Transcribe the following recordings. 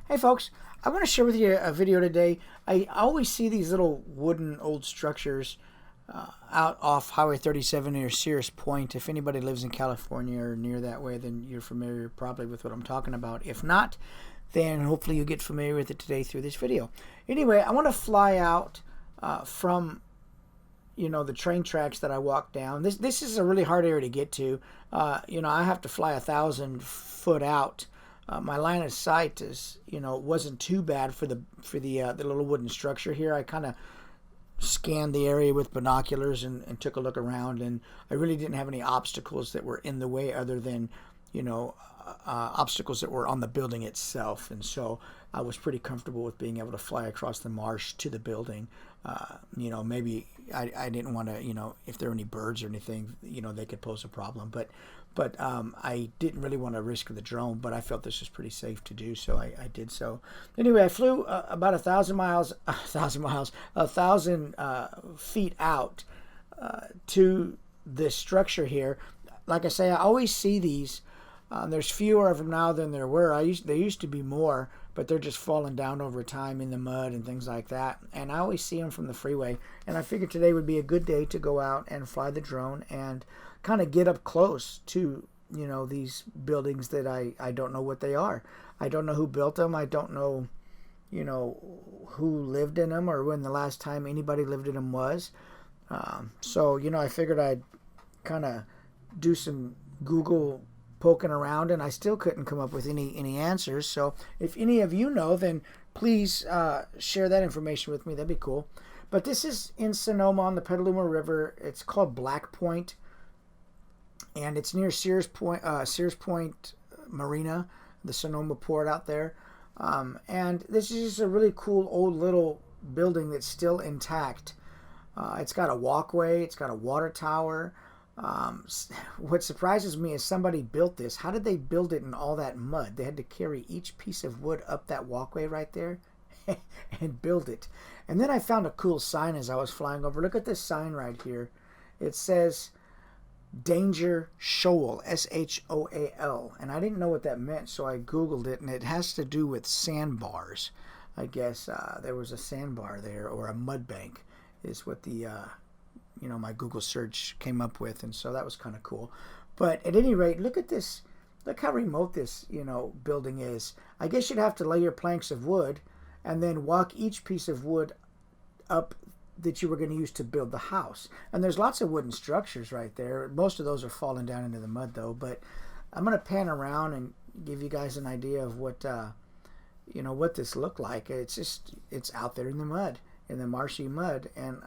Hey folks, I want to share with you a video today. I always see these little wooden old structures out off Highway 37 near Sears Point. If anybody lives in California or near that way, then you're familiar probably with what I'm talking about. If not, then hopefully you'll get familiar with it today through this video. Anyway, I want to fly out from the train tracks that I walk down. This is a really hard area to get to. I have to fly 1,000 foot out. My line of sight is, wasn't too bad for the little wooden structure here. I kind of scanned the area with binoculars and took a look around, and I really didn't have any obstacles that were in the way other than, obstacles that were on the building itself. And so I was pretty comfortable with being able to fly across the marsh to the building. Maybe I didn't want to, if there were any birds or anything, they could pose a problem. But I didn't really want to risk the drone, but I felt this was pretty safe to do, so I did so. Anyway, I flew about 1,000 feet out to this structure here. Like I say, I always see these. There's fewer of them now than there were. There used to be more, but they're just falling down over time in the mud and things like that. And I always see them from the freeway. And I figured today would be a good day to go out and fly the drone and kind of get up close to, these buildings that I don't know what they are. I don't know who built them. I don't know, who lived in them or when the last time anybody lived in them was. So I figured I'd kind of do some Google poking around, and I still couldn't come up with any answers. So if any of you know, then please share that information with me. That'd be cool. But this is in Sonoma on the Petaluma River. It's called Point, and it's near Sears Point Marina, the Sonoma port out there. And this is just a really cool old little building that's still intact. It's got a walkway. It's got a water tower. What surprises me is somebody built this. How did they build it in all that mud? They had to carry each piece of wood up that walkway right there and build it. And then I found a cool sign as I was flying over. Look at this sign right here. It says Danger Shoal, S-H-O-A-L. And I didn't know what that meant, so I Googled it, and it has to do with sandbars. I guess there was a sandbar there, or a mud bank is what the my Google search came up with, and so that was kind of cool. But at any rate, look at this. Look how remote this, building is. I guess you'd have to lay your planks of wood and then walk each piece of wood up that you were going to use to build the house. And there's lots of wooden structures right there. Most of those are falling down into the mud, though. But I'm going to pan around and give you guys an idea of what, what this looked like. It's out there in the mud, in the marshy mud. And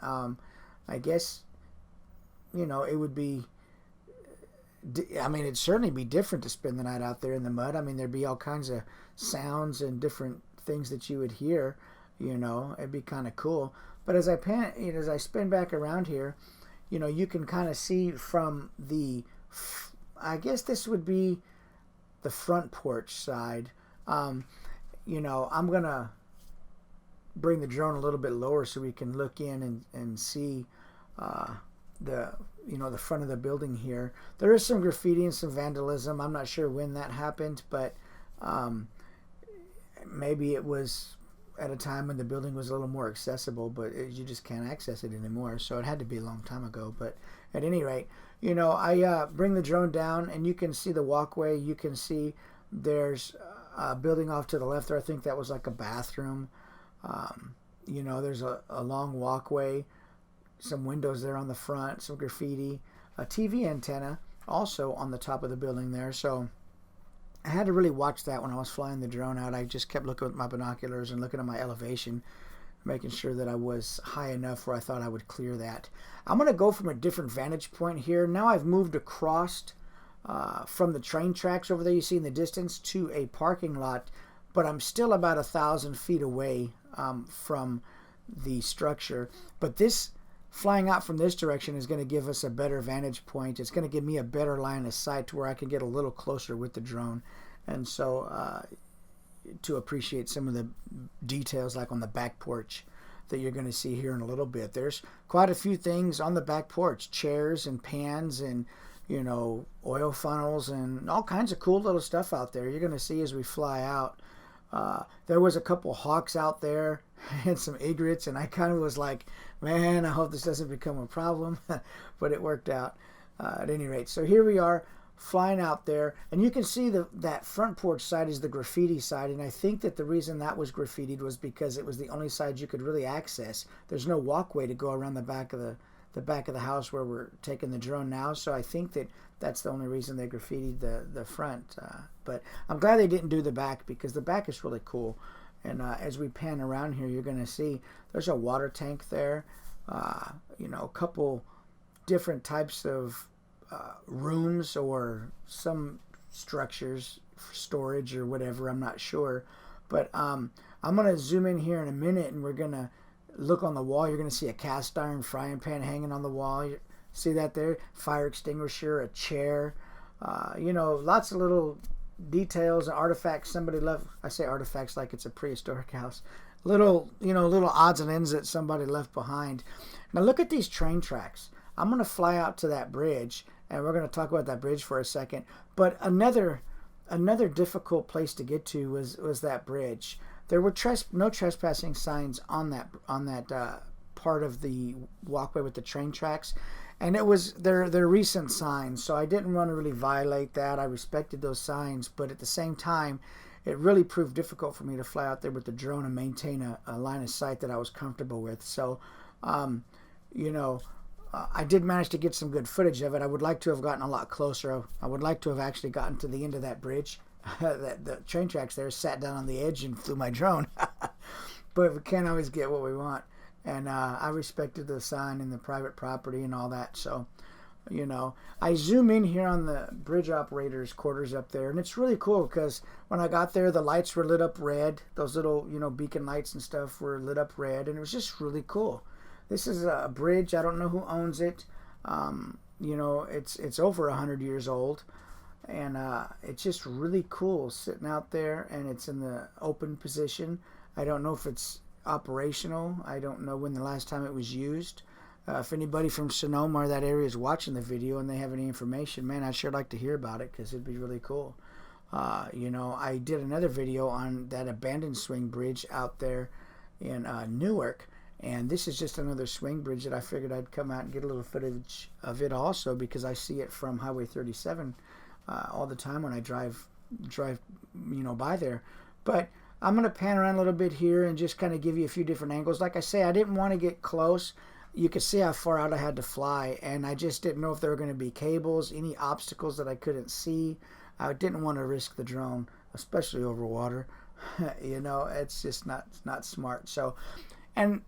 I guess, it would be, it'd certainly be different to spend the night out there in the mud. There'd be all kinds of sounds and different things that you would hear, it'd be kind of cool. But as I spin back around here, you can kind of see from I guess this would be the front porch side. I'm going to bring the drone a little bit lower so we can look in and see the front of the building here. There is some graffiti and some vandalism. I'm not sure when that happened, but maybe it was at a time when the building was a little more accessible, but you just can't access it anymore, so it had to be a long time ago. But at any rate, I bring the drone down, and you can see the walkway. You can see there's a building off to the left there. I think that was like a bathroom. There's a long walkway, some windows there on the front, some graffiti, a TV antenna also on the top of the building there. So I had to really watch that when I was flying the drone out. I just kept looking with my binoculars and looking at my elevation, making sure that I was high enough where I thought I would clear that. I'm going to go from a different vantage point here. Now I've moved across from the train tracks over there you see in the distance to a parking lot, but I'm still about 1,000 feet away from the structure. But this flying out from this direction is going to give us a better vantage point. It's going to give me a better line of sight to where I can get a little closer with the drone, and so to appreciate some of the details like on the back porch that you're going to see here in a little bit. There's quite a few things on the back porch, chairs and pans and oil funnels and all kinds of cool little stuff out there. You're going to see as we fly out There was a couple hawks out there and some egrets, and I kind of was like, man, I hope this doesn't become a problem. But it worked out at any rate. So here we are flying out there, and you can see that front porch side is the graffiti side, and I think that the reason that was graffitied was because it was the only side you could really access. There's no walkway to go around the back of the house where we're taking the drone now, so I think that's the only reason they graffitied the front. But I'm glad they didn't do the back, because the back is really cool. And as we pan around here, you're going to see there's a water tank there, a couple different types of rooms or some structures for storage or whatever, I'm not sure. But I'm going to zoom in here in a minute, and we're going to look on the wall. You're going to see a cast iron frying pan hanging on the wall. You see that there? Fire extinguisher, a chair, lots of little details and artifacts somebody left. I say artifacts like it's a prehistoric house. Little odds and ends that somebody left behind. Now look at these train tracks. I'm going to fly out to that bridge, and we're going to talk about that bridge for a second. But another difficult place to get to was that bridge. There were no trespassing signs on that part of the walkway with the train tracks, and it was they're recent signs, so I didn't want to really violate that. I respected those signs, but at the same time, it really proved difficult for me to fly out there with the drone and maintain a line of sight that I was comfortable with. So, I did manage to get some good footage of it. I would like to have gotten a lot closer. I would like to have actually gotten to the end of that bridge. The train tracks there, sat down on the edge and flew my drone. But we can't always get what we want. And I respected the sign and the private property and all that. So, I zoom in here on the bridge operator's quarters up there. And it's really cool because when I got there, the lights were lit up red. Those little, beacon lights and stuff were lit up red. And it was just really cool. This is a bridge. I don't know who owns it. It's over 100 years old. And it's just really cool sitting out there, and it's in the open position. I don't know if it's operational. I don't know when the last time it was used. If anybody from Sonoma or that area is watching the video and they have any information, man, I'd sure like to hear about it because it'd be really cool. I did another video on that abandoned swing bridge out there in Newark. And this is just another swing bridge that I figured I'd come out and get a little footage of it also, because I see it from Highway 37 all the time when I drive by there. But I'm going to pan around a little bit here and just kind of give you a few different angles. Like I say, I didn't want to get close. You could see how far out I had to fly, and I just didn't know if there were going to be cables, any obstacles that I couldn't see. I didn't want to risk the drone, especially over water. It's just not smart. So, and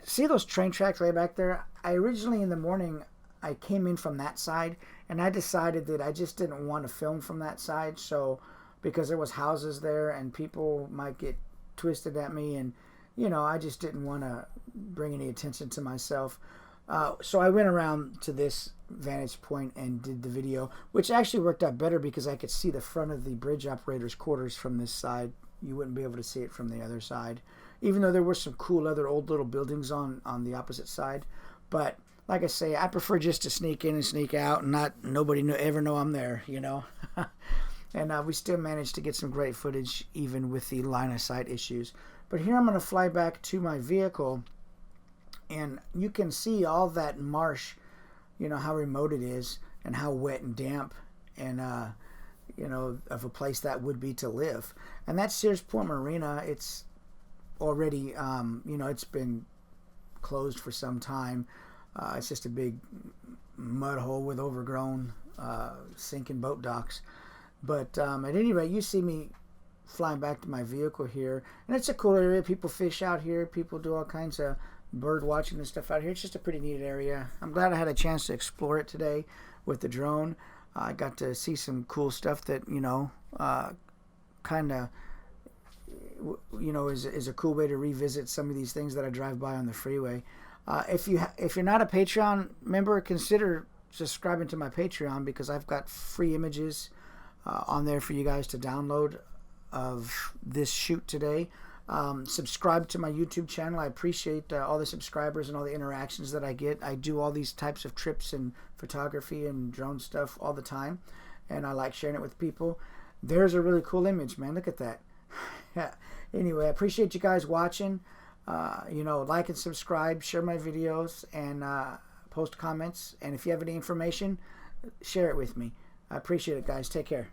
see those train tracks way back there? I originally in the morning, I came in from that side, and I decided that I just didn't want to film from that side. So, because there was houses there and people might get twisted at me, and I just didn't want to bring any attention to myself. So I went around to this vantage point and did the video, which actually worked out better because I could see the front of the bridge operator's quarters from this side. You wouldn't be able to see it from the other side, even though there were some cool other old little buildings on the opposite side. But like I say, I prefer just to sneak in and sneak out and nobody ever know I'm there, And we still managed to get some great footage even with the line of sight issues. But here I'm going to fly back to my vehicle, and you can see all that marsh, how remote it is and how wet and damp and, of a place that would be to live. And that's Green-Point Marina. It's already, it's been closed for some time. It's just a big mud hole with overgrown sinking boat docks. But at any rate, you see me flying back to my vehicle here, and it's a cool area. People fish out here. People do all kinds of bird watching and stuff out here. It's just a pretty neat area. I'm glad I had a chance to explore it today with the drone. I got to see some cool stuff that kind of is a cool way to revisit some of these things that I drive by on the freeway. If you're not a Patreon member, consider subscribing to my Patreon, because I've got free images on there for you guys to download of this shoot today. Subscribe to my YouTube channel. I appreciate all the subscribers and all the interactions that I get. I do all these types of trips and photography and drone stuff all the time, and I like sharing it with people. There's a really cool image, man. Look at that. Anyway, I appreciate you guys watching. Like and subscribe, share my videos, and post comments. And if you have any information, share it with me. I appreciate it, guys. Take care.